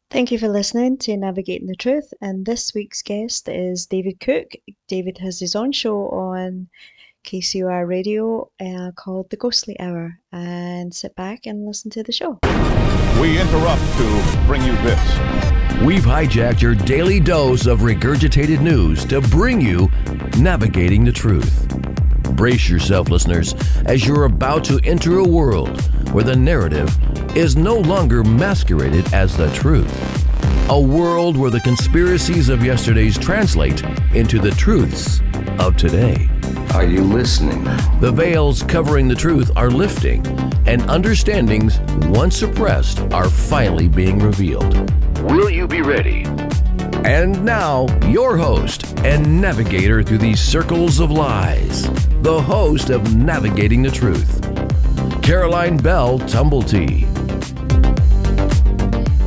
Thank you for listening to Navigating the Truth, and this week's guest is David Cook. David has his own show on KCOR Radio called The Ghostly Hour, and sit back and listen to the show. We interrupt to bring you this. We've hijacked your daily dose of regurgitated news to bring you Navigating the Truth. Brace yourself, listeners, as you're about to enter a world where the narrative is no longer masqueraded as the truth. A world where the conspiracies of yesterday's translate into the truths of today. Are you listening? The veils covering the truth are lifting, and understandings once suppressed are finally being revealed. Will you be ready? And now, your host and navigator through these circles of lies, the host of Navigating the Truth, Caroline Bell Tumblety.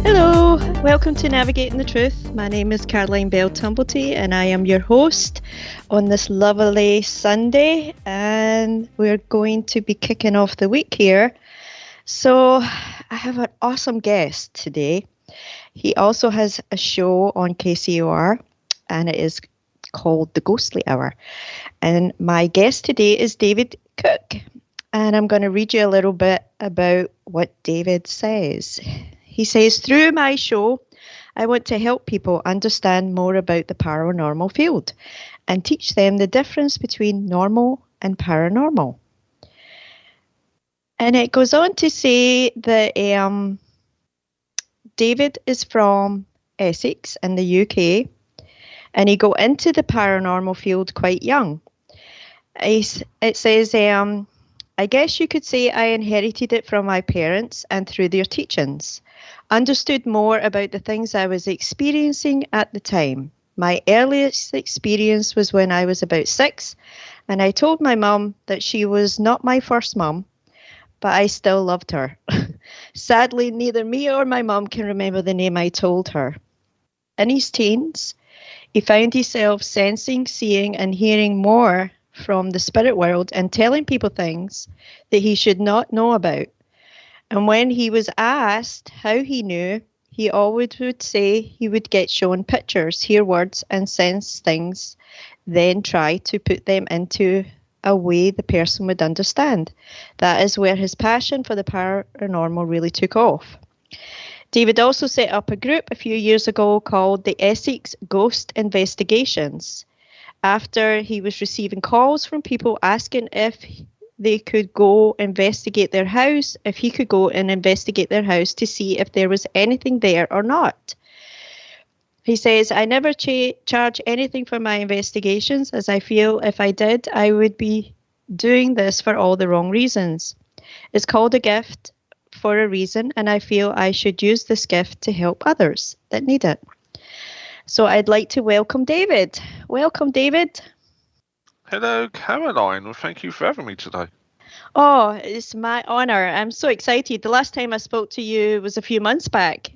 Hello, welcome to Navigating the Truth. My name is Caroline Bell Tumblety, and I am your host on this lovely Sunday, and we're going to be kicking off the week here. So I have an awesome guest today. He also has a show on KCOR, and it is called The Ghostly Hour. And my guest today is David Cook, and I'm going to read you a little bit about what David says. He says, through my show, I want to help people understand more about the paranormal field and teach them the difference between normal and paranormal. And it goes on to say that David is from Essex in the UK, and he got into the paranormal field quite young. It says, I guess you could say I inherited it from my parents and through their teachings. Understood more about the things I was experiencing at the time. My earliest experience was when I was about 6, and I told my mum that she was not my first mum, but I still loved her. Sadly, neither me or my mum can remember the name I told her. In his teens, he found himself sensing, seeing, and hearing more from the spirit world and telling people things that he should not know about. And when he was asked how he knew, he always would say he would get shown pictures, hear words, and sense things, then try to put them into a way the person would understand. That is where his passion for the paranormal really took off. David also set up a group a few years ago called the Essex Ghost Investigations, after he was receiving calls from people asking if they could go investigate their house, if he could go and investigate their house to see if there was anything there or not. He says, I never charge anything for my investigations, as I feel if I did, I would be doing this for all the wrong reasons. It's called a gift for a reason, and I feel I should use this gift to help others that need it. So I'd like to welcome David. Welcome, David. Hello, Caroline. Well, thank you for having me today. Oh, it's my honor. I'm so excited. The last time I spoke to you was a few months back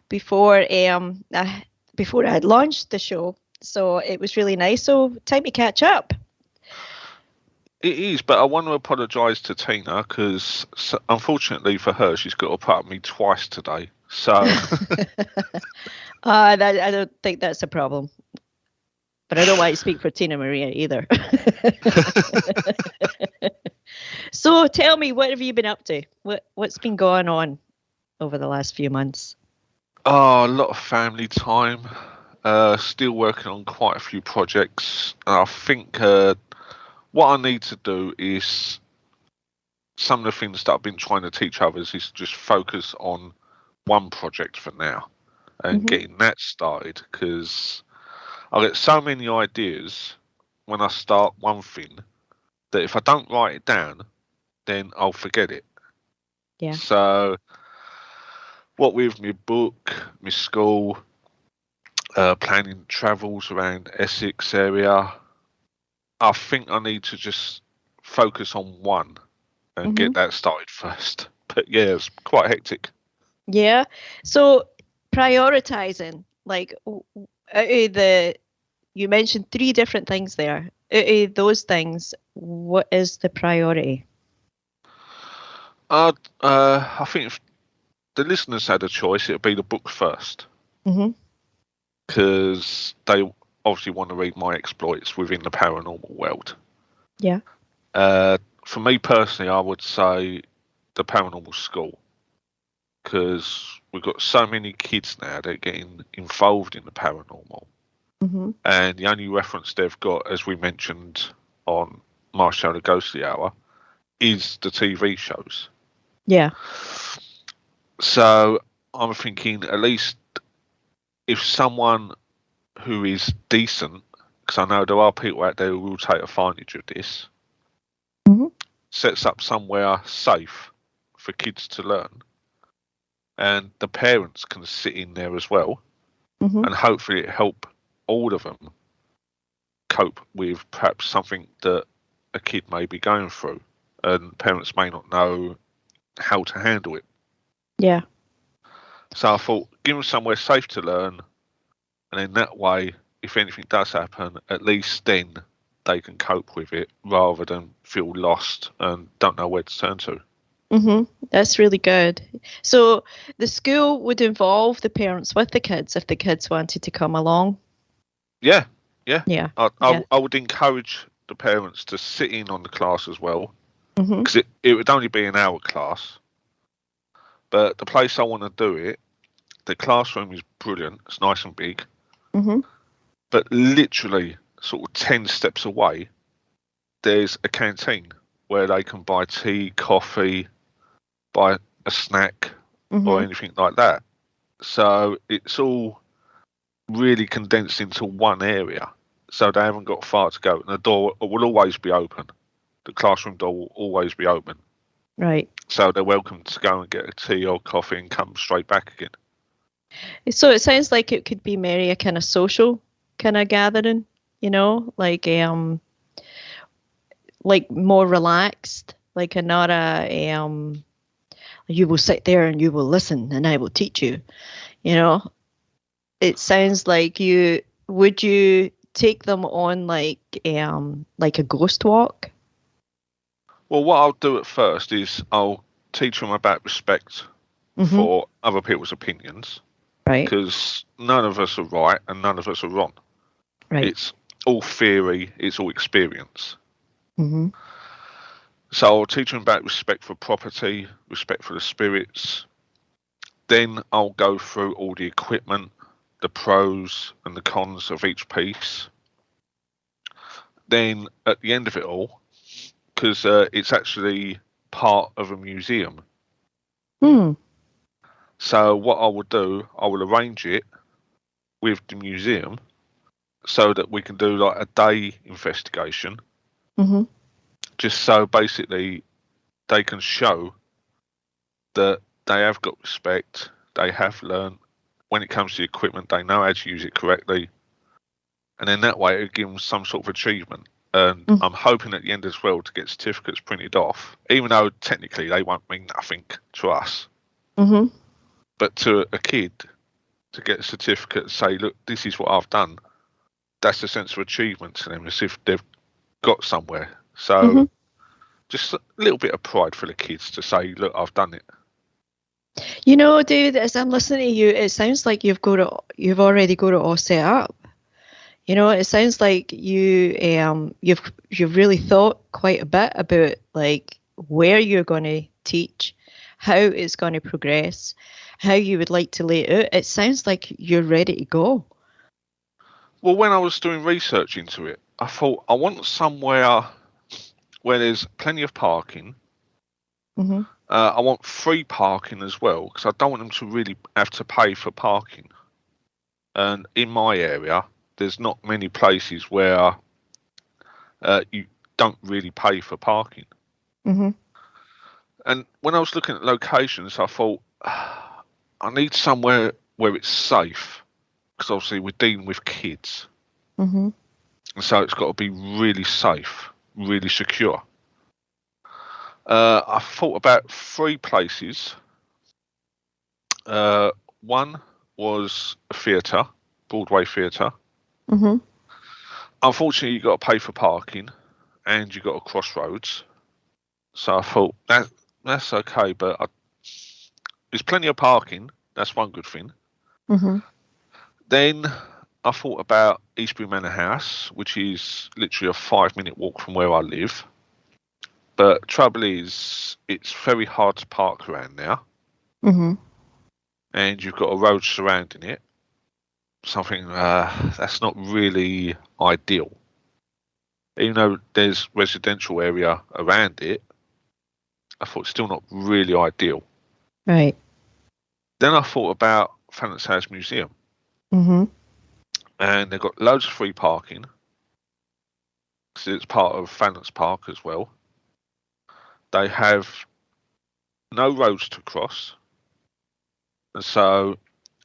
before I had launched the show. So it was really nice. So time to catch up. It is, but I want to apologise to Tina because unfortunately for her, she's got to put up me twice today. So I don't think that's a problem. But I don't want to speak for Tina Maria either. So tell me, what have you been up to? What's been going on over the last few months? Oh, a lot of family time. Still working on quite a few projects. And I think what I need to do is some of the things that I've been trying to teach others is just focus on one project for now and getting that started, because I get so many ideas when I start one thing that if I don't write it down, then I'll forget it. Yeah. So what with my book, my school, planning travels around Essex area, I think I need to just focus on one and get that started first. But yeah, it's quite hectic. Yeah. So prioritizing, like you mentioned 3 different things there. Those things, what is the priority? I think the listeners had a choice, it would be the book first. Mhm. Because they obviously want to read my exploits within the paranormal world. Yeah. For me personally, I would say the Paranormal School, because we've got so many kids now that are getting involved in the paranormal, Mhm. and the only reference they've got, as we mentioned on my show, The Ghostly Hour, is the TV shows. Yeah. So I'm thinking, at least if someone who is decent, because I know there are people out there who will take advantage of this, Mhm. sets up somewhere safe for kids to learn, and the parents can sit in there as well, Mhm. and hopefully it help all of them cope with perhaps something that a kid may be going through, and parents may not know how to handle it. Yeah. So I thought, give them somewhere safe to learn, and in that way, if anything does happen, at least then they can cope with it rather than feel lost and don't know where to turn to. Mhm. That's really good. So the school would involve the parents with the kids if the kids wanted to come along. Yeah. Yeah. I Yeah. would encourage the parents to sit in on the class as well, Mhm. because it would only be an hour class. But the place I want to do it, the classroom is brilliant. It's nice and big. Mhm. But literally, sort of 10 steps away, there's a canteen where they can buy tea, coffee, buy a snack, or Mhm. anything like that. So it's all really condensed into one area. So they haven't got far to go. And the door will always be open. The classroom door will always be open. Right. So they're welcome to go and get a tea or coffee and come straight back again. So it sounds like it could be maybe a kind of social kind of gathering, like more relaxed, like not a you will sit there and you will listen and I will teach you. It sounds like you take them on like a ghost walk? Well, what I'll do at first is I'll teach them about respect Mm-hmm. for other people's opinions, Right. because none of us are right and none of us are wrong. Right. It's all theory, it's all experience. Mm-hmm. So I'll teach them about respect for property, respect for the spirits. Then I'll go through all the equipment, the pros and the cons of each piece. Then at the end of it all, because it's actually part of a museum. Hmm. So what I will do, I will arrange it with the museum so that we can do like a day investigation, Mm-hmm. just so basically they can show that they have got respect, they have learned when it comes to equipment, they know how to use it correctly, and then that way it'll give them some sort of achievement. And I'm hoping at the end as well to get certificates printed off, even though technically they won't mean nothing to us. Mm-hmm. But to a kid, to get a certificate and say, look, this is what I've done, that's a sense of achievement to them, as if they've got somewhere. So just a little bit of pride for the kids to say, look, I've done it. David, as I'm listening to you, it sounds like you've already got it all set up. It sounds like you've really thought quite a bit about like where you're going to teach, how it's going to progress, how you would like to lay it out. It sounds like you're ready to go. Well, when I was doing research into it, I thought I want somewhere where there's plenty of parking. Mm-hmm. I want free parking as well, because I don't want them to really have to pay for parking. And in my area, there's not many places where you don't really pay for parking. Mm-hmm. And when I was looking at locations, I thought I need somewhere where it's safe, because obviously we're dealing with kids. Mm-hmm. And so it's got to be really safe, really secure. I thought about 3 places. One was a theatre, Broadway Theatre. Mm-hmm. Unfortunately, you got to pay for parking, and you got a Crossroads. So I thought that's okay, but there's plenty of parking. That's one good thing. Mhm. Then I thought about Eastbury Manor House, which is literally a 5-minute walk from where I live. But trouble is, it's very hard to park around now, Mhm. and you've got a road surrounding it. Something that's not really ideal. Even though there's residential area around it, I thought it's still not really ideal. Right. Then I thought about Thanet House Museum, Mhm. and they've got loads of free parking. So it's part of Thanet's Park as well. They have no roads to cross, and so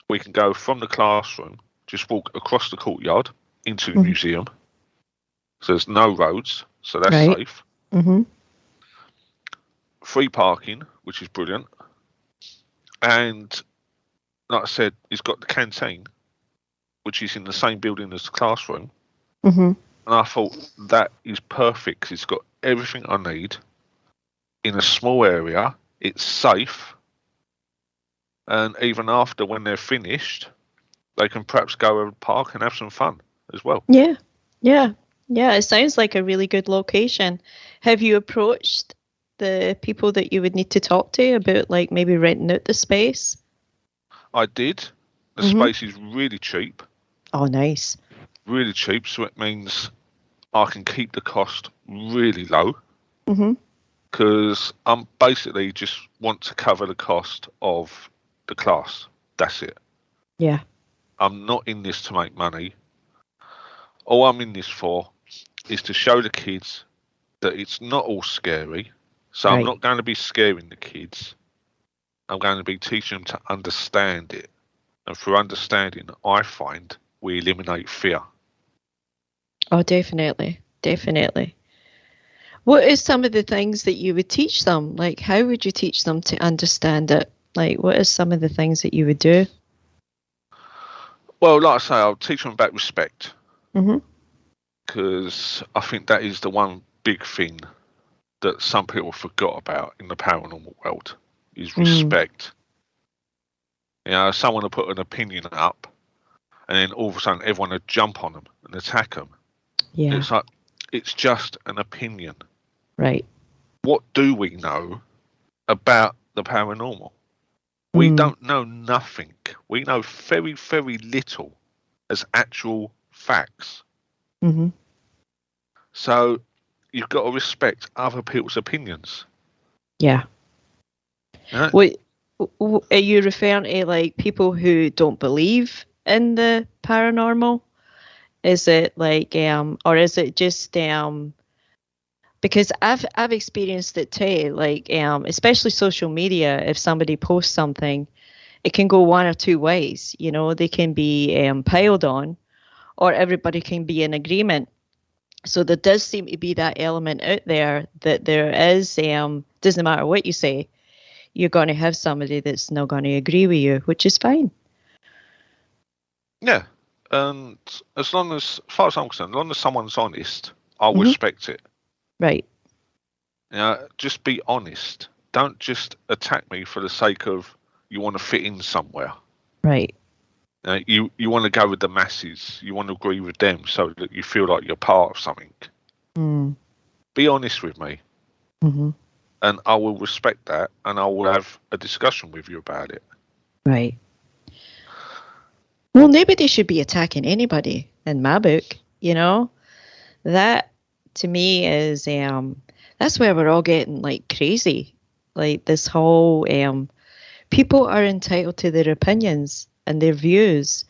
we can go from the classroom, just walk across the courtyard into the Mhm. museum. So there's no roads, so that's Right. safe. Mhm. Free parking, which is brilliant. And like I said, it's got the canteen, which is in the same building as the classroom. Mhm. And I thought that is perfect 'cause it's got everything I need in a small area. It's safe. And even after, when they're finished, they can perhaps go and park and have some fun as well. Yeah. Yeah. Yeah, it sounds like a really good location. Have you approached the people that you would need to talk to about like maybe renting out the space? I did. The Mhm. space is really cheap, Oh, nice. so it means I can keep the cost really low Mhm. because I'm basically just want to cover the cost of the class. That's it. Yeah. I'm not in this to make money. All I'm in this for is to show the kids that it's not all scary. So I'm Right. not going to be scaring the kids. I'm going to be teaching them to understand it. And through understanding, I find we eliminate fear. Oh, definitely. Definitely. What is some of the things that you would teach them? Like, how would you teach them to understand it? Like, what is some of the things that you would do? Well, like I say, I'll teach them about respect Mhm. because I think that is the one big thing that some people forgot about in the paranormal world is Mm. respect. You know, someone will put an opinion up and then all of a sudden everyone will jump on them and attack them. Yeah. It's like, it's just an opinion. Right. What do we know about the paranormal? We Mm. don't know nothing. We know very, very little as actual facts. Mhm. So you've got to respect other people's opinions. Yeah. Right? What are you referring to, like people who don't believe in the paranormal? Is it like or is it just because I've experienced it too, like especially social media, if somebody posts something, it can go one or two ways, you know, they can be piled on or everybody can be in agreement. So there does seem to be that element out there that there is doesn't matter what you say, you're going to have somebody that's not going to agree with you, which is fine. Yeah. And as far as I'm concerned, as long as someone's honest, I'll Mhm. respect it. Right. You know, just be honest. Don't just attack me for the sake of you want to fit in somewhere. Right. You want to go with the masses. You want to agree with them so that you feel like you're part of something. Mm. Be honest with me, Mhm. and I will respect that, and I will have a discussion with you about it. Right. Well, nobody should be attacking anybody in my book, you know? That to me is that's where we're all getting like crazy. Like this whole people are entitled to their opinions and their views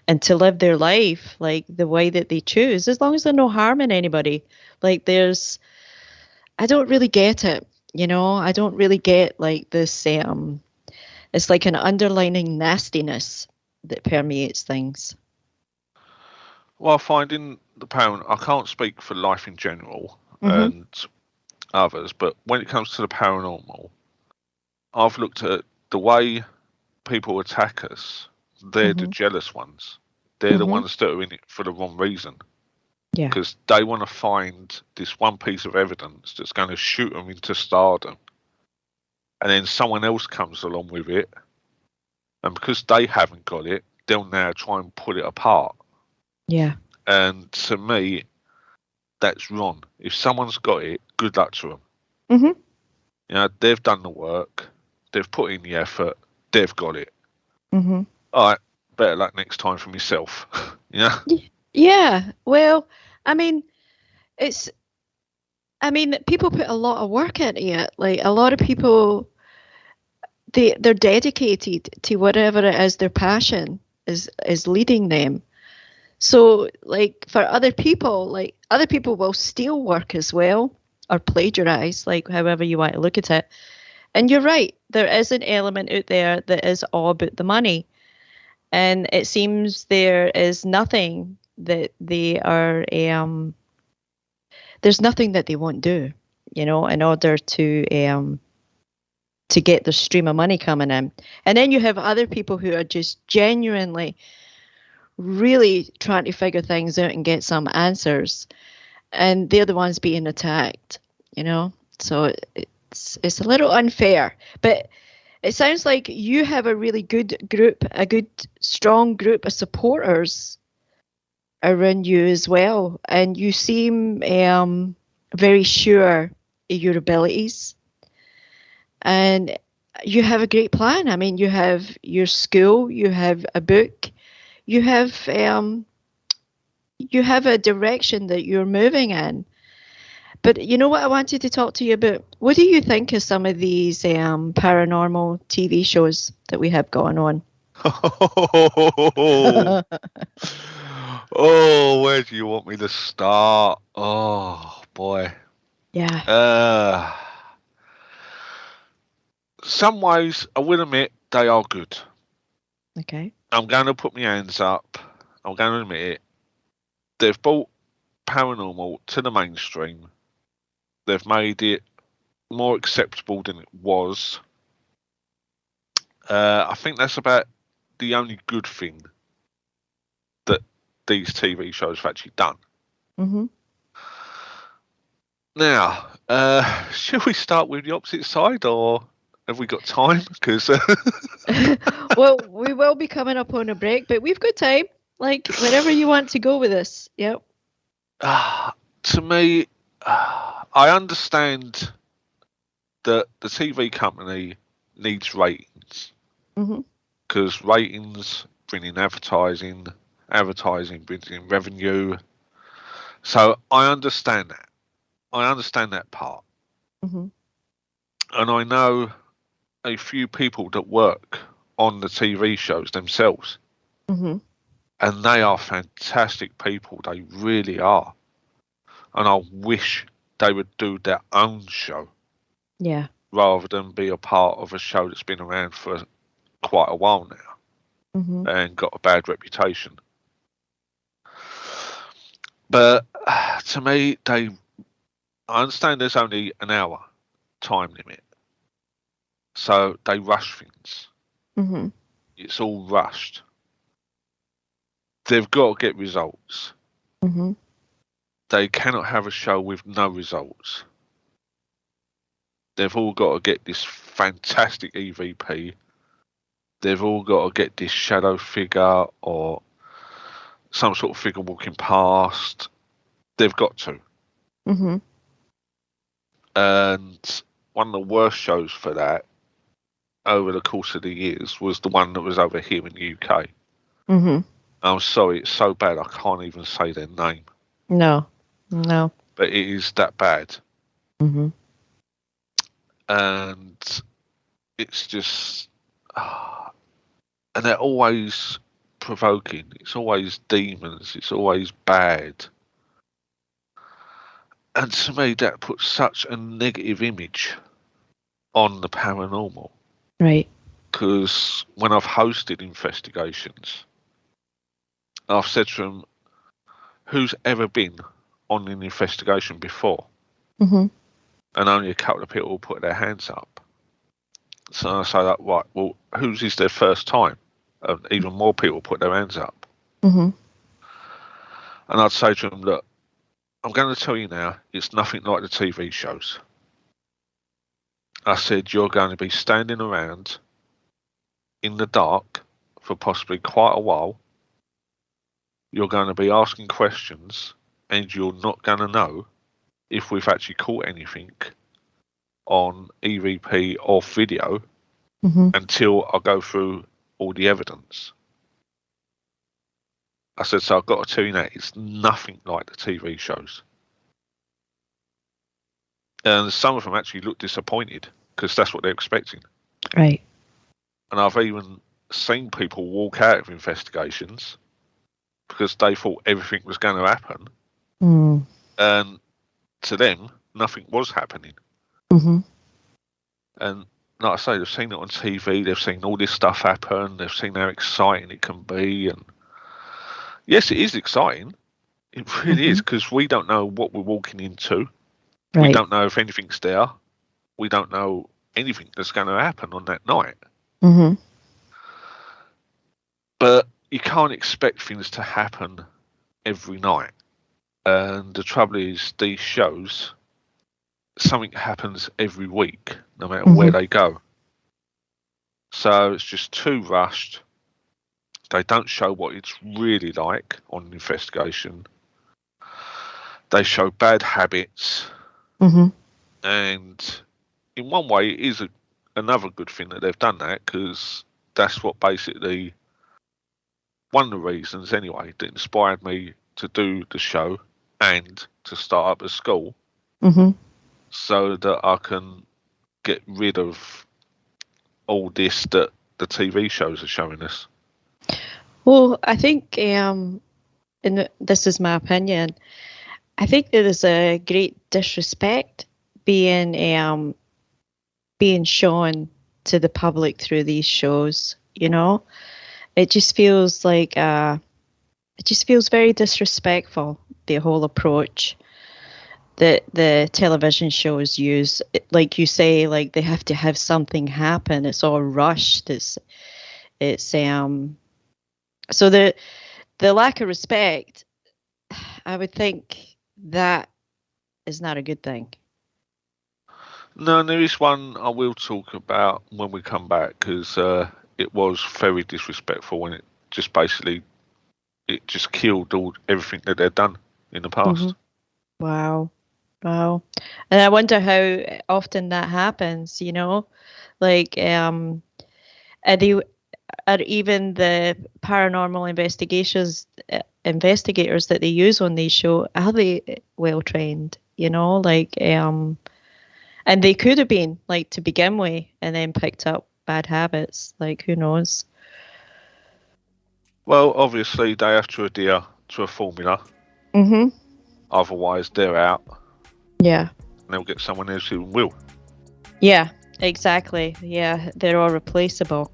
and to live their life like the way that they choose, as long as they're no harming anybody. Like I don't really get it, you know? I don't really get like this it's like an underlining nastiness that permeates things. Well, finding the parent, I can't speak for life in general Mhm. and others, but when it comes to the paranormal, I've looked at the way people attack us. They're the Mhm. jealous ones. They're the Mhm. ones that are in it for the wrong reason Yeah. because they want to find this one piece of evidence that's going to shoot them into stardom. and then someone else comes along with it, and because they haven't got it, they'll now try and pull it apart. Yeah. And to me, that's wrong. If someone's got it, good luck to them. Mhm. You know, they've done the work, they've put in the effort, they've got it. Mhm. All right, better luck next time for myself. Yeah. Yeah. Well, I mean, it's. I mean, people put a lot of work into it. Like a lot of people, they're dedicated to whatever it is their passion is leading them. So, like for other people, like other people will steal work as well or plagiarize, like however you want to look at it. And you're right, there is an element out there that is all about the money. And it seems there is nothing that they are, there's nothing that they won't do, in order to get the stream of money coming in. And then you have other people who are just genuinely really trying to figure things out and get some answers. And they're the ones being attacked. So it's a little unfair. But it sounds like you have a really good group, a good, strong group of supporters around you as well. And you seem very sure of your abilities. And you have a great plan. I mean, you have your school, you have a book, you have a direction that you're moving in. But you know what I wanted to talk to you about? What do you think of some of these paranormal TV shows that we have going on? Oh, where do you want me to start? Oh, boy. Yeah. Some ways, I will admit, they are good. Okay. I'm going to put my hands up. I'm going to admit it. They've brought paranormal to the mainstream. They've made it more acceptable than it was. I think that's about the only good thing that these TV shows have actually done. Mm-hmm. Now, shall we start with the opposite side, or have we got time? Because Well, we will be coming up on a break, but we've got time. Like wherever you want to go with this. Yep. To me, I understand that the TV company needs ratings, because ratings bring in advertising, advertising brings in revenue. So I understand that. I understand that part. Mm-hmm. And I know a few people that work on the TV shows themselves. Mm-hmm. And they are fantastic people. They really are. And I wish they would do their own show. Yeah. Rather than be a part of a show that's been around for quite a while now. Mm-hmm. And got a bad reputation. But to me, I understand there's only an hour time limit. So they rush things. Mm-hmm. It's all rushed. They've got to get results. Mm-hmm. They cannot have a show with no results. They've all got to get this fantastic EVP. They've all got to get this shadow figure or some sort of figure walking past. They've got to. Mm-hmm. And one of the worst shows for that over the course of the years was the one that was over here in the UK. Mm-hmm. I'm sorry, it's so bad I can't even say their name. No. But it is that bad. Mm-hmm. And it's just, and they're always provoking. It's always demons. It's always bad. And to me, that puts such a negative image on the paranormal. Right. Because when I've hosted investigations, I've said to them, who's ever been on an investigation before? Mm-hmm. And only a couple of people will put their hands up. So I say that, right, well, whose is their first time? And even more people put their hands up. Mm-hmm. And I'd say to them, look, I'm going to tell you now, it's nothing like the TV shows. I said, you're going to be standing around in the dark for possibly quite a while. You're going to be asking questions, and you're not going to know if we've actually caught anything on EVP or video until I go through all the evidence. I said, so I've got to tell you now, it's nothing like the TV shows. And some of them actually look disappointed because that's what they're expecting. Right. And I've even seen people walk out of investigations because they thought everything was going to happen. And to them, nothing was happening. And like I say, they've seen it on TV, they've seen all this stuff happen, they've seen how exciting it can be. And yes, it is exciting. It really is, because we don't know what we're walking into. Right. We don't know if anything's there. We don't know anything that's going to happen on that night. But you can't expect things to happen every night. And the trouble is, these shows, something happens every week, no matter where they go. So it's just too rushed. They don't show what it's really like on an investigation. They show bad habits. And in one way, it is another good thing that they've done that, because that's what basically, one of the reasons anyway, that inspired me to do the show and to start up a school, so that I can get rid of all this that the TV shows are showing us. Well, I think, and this is my opinion, I think there is a great disrespect being shown to the public through these shows. You know, it just feels like it just feels very disrespectful, the whole approach that the television shows use. Like you say, like they have to have something happen. It's all rushed. It's so the lack of respect, I would think that is not a good thing. No, there is one I will talk about when we come back, because it was very disrespectful when it just basically, it just killed everything that they'd done in the past. Wow. And I wonder how often that happens, you know, like, are even the paranormal investigators that they use on these shows, are they well trained, you know, like, and they could have been, like, to begin with, and then picked up bad habits, like, who knows? Well, obviously they have to adhere to a formula. Otherwise they're out. Yeah. And they'll get someone else who will. Yeah, exactly. Yeah, they're all replaceable.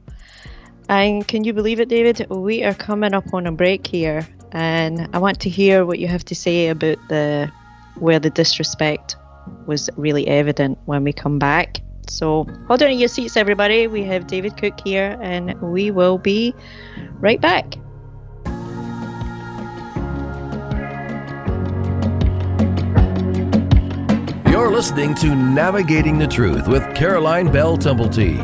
And can you believe it, David? We are coming up on a break here, and I want to hear what you have to say about where the disrespect was really evident when we come back. So hold on to your seats, everybody. We have David Cook here, and we will be right back. You're listening to Navigating the Truth with Caroline Bell Tumblety,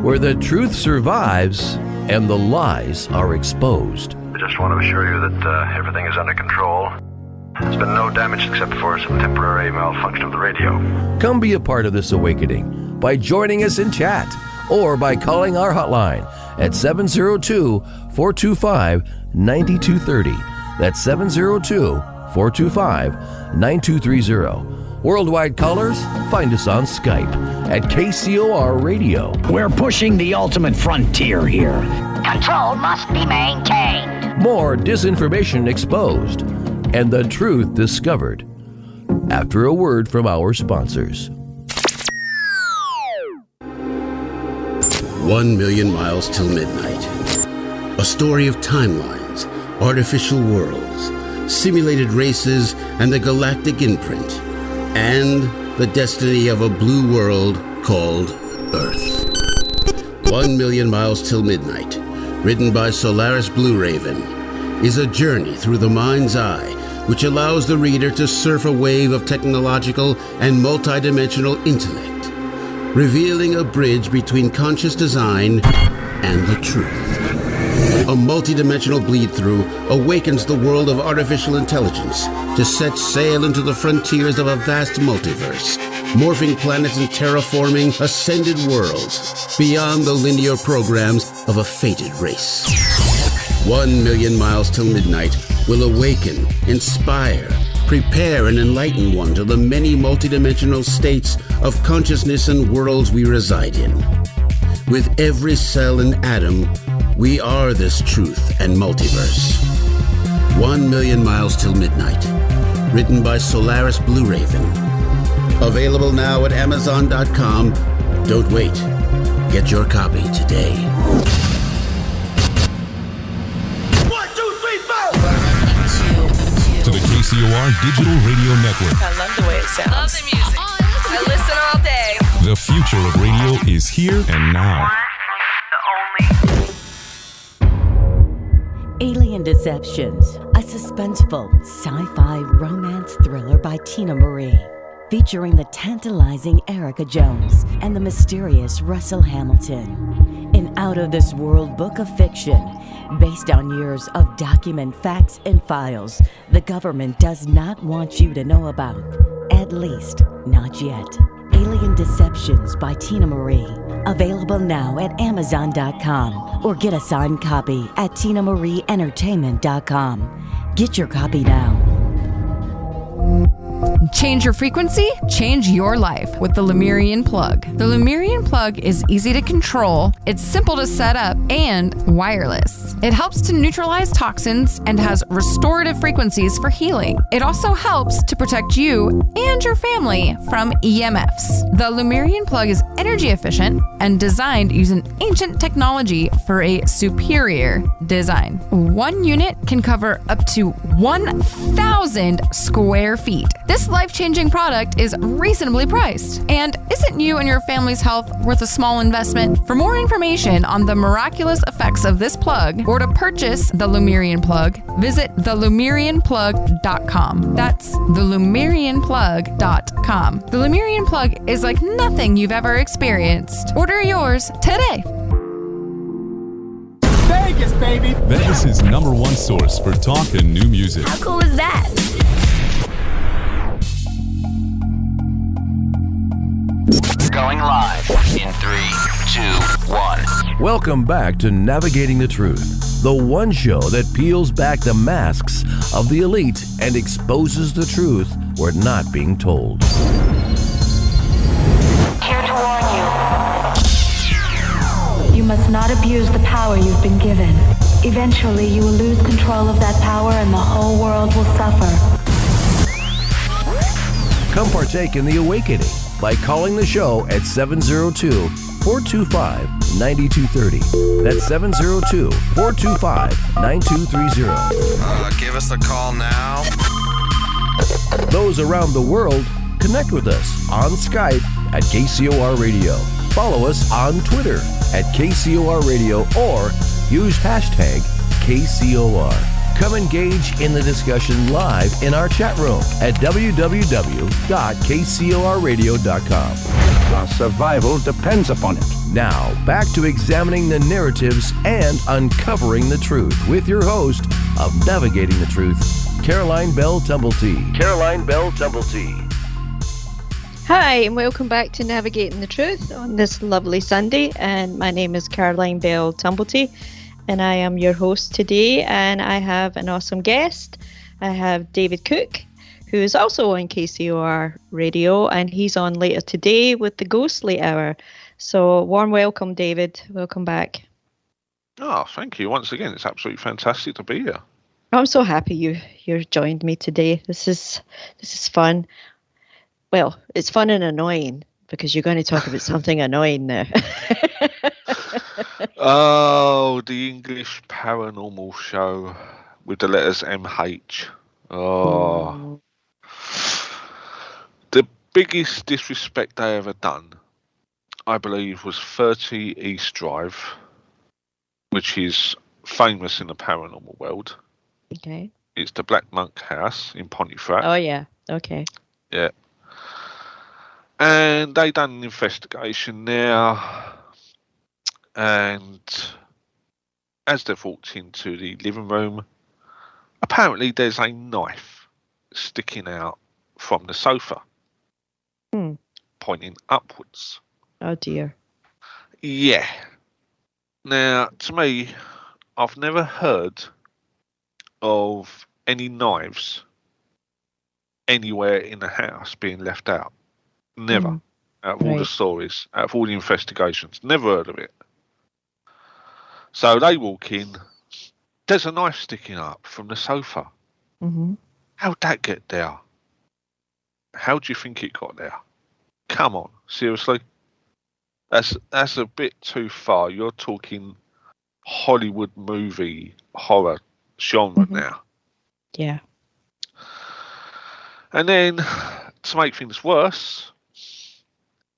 where the truth survives and the lies are exposed. I just want to assure you that everything is under control. There's been no damage except for some temporary malfunction of the radio. Come be a part of this awakening by joining us in chat or by calling our hotline at 702-425-9230. That's 702-425-9230. Worldwide callers, find us on Skype at KCOR Radio. We're pushing the ultimate frontier here. Control must be maintained. More disinformation exposed and the truth discovered. After a word from our sponsors. 1 million miles till midnight. A story of timelines, artificial worlds, simulated races, and the galactic imprint. And the destiny of a blue world called Earth. 1 million miles till midnight, written by Solaris Blue Raven, is a journey through the mind's eye which allows the reader to surf a wave of technological and multidimensional intellect. revealing a bridge between conscious design and the truth. A multidimensional bleed-through awakens the world of artificial intelligence to set sail into the frontiers of a vast multiverse, morphing planets and terraforming ascended worlds beyond the linear programs of a fated race. 1 million miles till midnight will awaken, inspire, prepare, and enlighten one to the many multidimensional states of consciousness and worlds we reside in. With every cell and atom, we are this truth and multiverse. 1 million miles till midnight. Written by Solaris Blue Raven. Available now at Amazon.com. Don't wait. Get your copy today. 1, 2, 3, 4. To the KCOR Digital Radio Network. I love the way it sounds. Love the music. I listen all day. The future of radio is here and now. Alien Deceptions, a suspenseful sci-fi romance thriller by Tina Marie, featuring the tantalizing Erica Jones and the mysterious Russell Hamilton. An out-of-this-world book of fiction based on years of document facts and files the government does not want you to know about, at least not yet. Alien Deceptions by Tina Marie. Available now at Amazon.com or get a signed copy at TinaMarieEntertainment.com. Get your copy now. Change your frequency, change your life with the Lemurian Plug. The Lemurian Plug is easy to control, it's simple to set up, and wireless. It helps to neutralize toxins and has restorative frequencies for healing. It also helps to protect you and your family from EMFs. The Lemurian Plug is energy efficient and designed using ancient technology for a superior design. One unit can cover up to 1,000 square feet. This life-changing product is reasonably priced. And isn't you and your family's health worth a small investment? For more information on the miraculous effects of this plug or to purchase the Lemurian Plug, visit thelumerianplug.com. That's thelumerianplug.com. The Lemurian Plug is like nothing you've ever experienced. Order yours today. Vegas, baby! Vegas is #1 source for talk and new music. How cool is that? Going live in 3, 2, 1. Welcome back to Navigating the Truth, the one show that peels back the masks of the elite and exposes the truth we're not being told. Here to warn you. You must not abuse the power you've been given. Eventually, you will lose control of that power and the whole world will suffer. Come partake in the awakening by calling the show at 702-425-9230. That's 702-425-9230. Give us a call now. Those around the world, connect with us on Skype at KCOR Radio. Follow us on Twitter at KCOR Radio or use hashtag KCOR. Come engage in the discussion live in our chat room at www.kcorradio.com. Our survival depends upon it. Now, back to examining the narratives and uncovering the truth with your host of Navigating the Truth, Caroline Bell Tumblety. Caroline Bell Tumblety. Hi, and welcome back to Navigating the Truth on this lovely Sunday. And my name is Caroline Bell Tumblety, and I am your host today. And I have an awesome guest. I have David Cook, who is also on KCOR Radio, and he's on later today with the Ghostly Hour. So, warm welcome, David. Welcome back. Oh, thank you once again. It's absolutely fantastic to be here. I'm so happy you joined me today. This is fun. Well, it's fun and annoying because you're going to talk about something annoying now. Oh, the English paranormal show with the letters MH. Oh. The biggest disrespect they ever done, I believe, was 30 East Drive, which is famous in the paranormal world. Okay. It's the Black Monk House in Pontefract. Oh, yeah. Okay. Yeah. And they done an investigation now, and as they've walked into the living room, apparently there's a knife sticking out from the sofa, pointing upwards. Oh dear. Yeah. Now, to me, I've never heard of any knives anywhere in the house being left out. Never. Out of all the stories, out of all the investigations. Never heard of it. So they walk in. There's a knife sticking up from the sofa. How'd that get there? How do you think it got there? Come on, seriously? That's a bit too far. You're talking Hollywood movie horror genre now. Yeah. And then, to make things worse,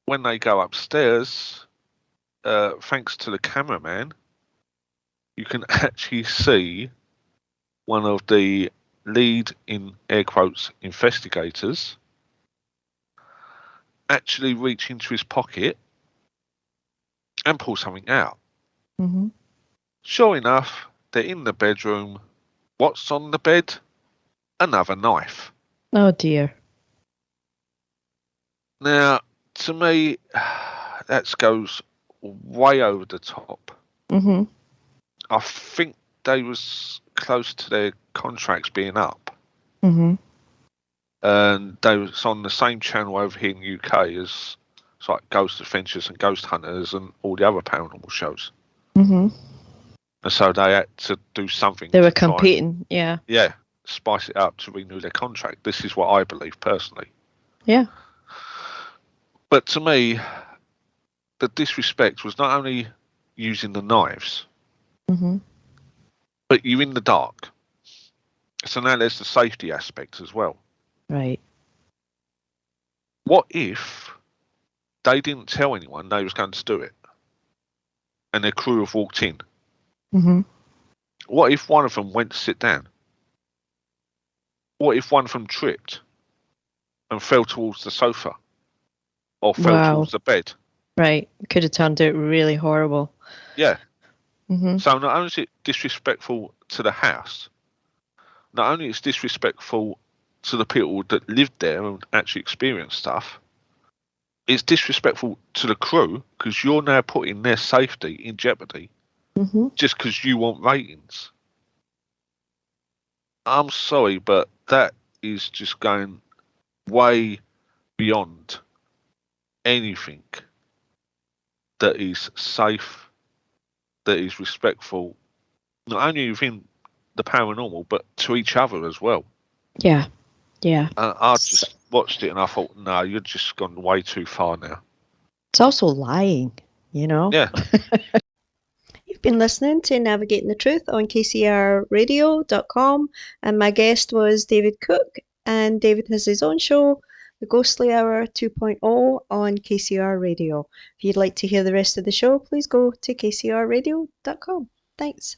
when they go upstairs, thanks to the cameraman, you can actually see one of the lead, in air quotes, investigators actually reach into his pocket and pull something out. Sure enough, they're in the bedroom. What's on the bed? Another knife. Oh dear. Now, to me, that goes way over the top. I think they was close to their contracts being up. And they was on the same channel over here in the UK as it's like Ghost Adventures and Ghost Hunters and all the other paranormal shows. And so they had to do something. They were competing, yeah. Yeah, spice it up to renew their contract. This is what I believe personally. Yeah. But to me, the disrespect was not only using the knives, but you're in the dark. So now there's the safety aspect as well. Right. What if they didn't tell anyone they was going to do it, and their crew have walked in? What if one of them went to sit down? What if one of them tripped and fell towards the sofa or fell towards the bed? Right. Could have turned out really horrible. Yeah. So not only is it disrespectful to the house, not only is it disrespectful to the people that lived there and actually experienced stuff, it's disrespectful to the crew because you're now putting their safety in jeopardy just because you want ratings. I'm sorry, but that is just going way beyond anything that is safe, that is respectful, not only within the paranormal, but to each other as well. Yeah. Yeah. I just watched it and I thought, no, you're just gone way too far now. It's also lying, you know? Yeah. You've been listening to Navigating the Truth on KCRradio.com, and my guest was David Cook, and David has his own show, The Ghostly Hour 2.0, on KCR Radio. If you'd like to hear the rest of the show, please go to KCRradio.com. Thanks.